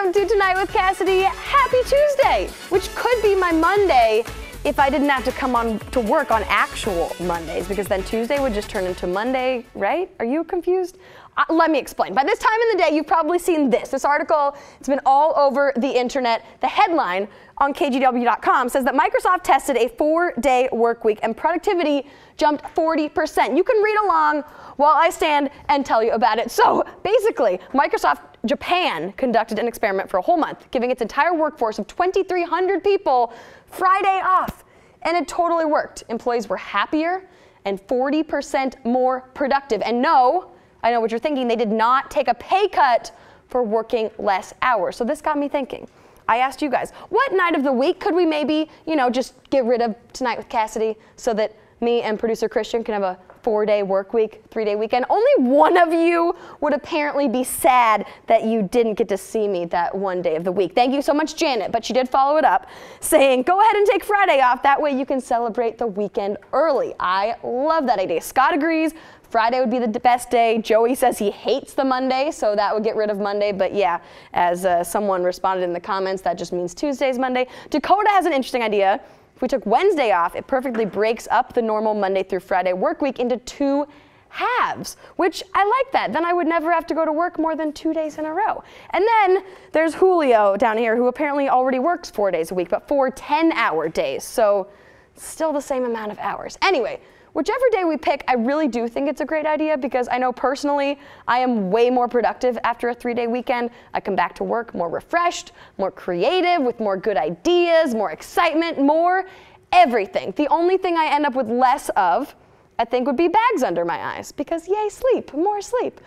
welcome to Tonight with Cassidy. Happy Tuesday, which could be my Monday if I didn't have to come on to work on actual Mondays, because then Tuesday would just turn into Monday, right? Are you confused? Let me explain. By this time in the day, you've probably seen this article. It's been all over the internet. The headline on KGW.com says that Microsoft tested a 4-day work week and productivity jumped 40%. You can read along while I stand and tell you about it. So basically, Microsoft Japan conducted an experiment for a whole month, giving its entire workforce of 2,300 people Friday off. And it totally worked. Employees were happier and 40% more productive. And no, I know what you're thinking, they did not take a pay cut for working less hours. So this got me thinking. I asked you guys, what night of the week could we maybe, just get rid of Tonight with Cassidy so that me and producer Christian can have a 4-day work week, 3-day weekend? Only one of you would apparently be sad that you didn't get to see me that one day of the week. Thank you so much, Janet, but she did follow it up saying, go ahead and take Friday off. That way you can celebrate the weekend early. I love that idea. Scott agrees. Friday would be the best day. Joey says he hates the Monday, so that would get rid of Monday. But yeah, as someone responded in the comments, that just means Tuesday's Monday. Dakota has an interesting idea. If we took Wednesday off, it perfectly breaks up the normal Monday through Friday work week into 2 halves, which I like that. Then I would never have to go to work more than 2 days in a row. And then there's Julio down here, who apparently already works 4 days a week, but 4 10-hour days. So still the same amount of hours. Anyway, whichever day we pick, I really do think it's a great idea, because I know personally I am way more productive after a 3-day weekend. I come back to work more refreshed, more creative, with more good ideas, more excitement, more everything. The only thing I end up with less of, I think, would be bags under my eyes, because yay, sleep, more sleep.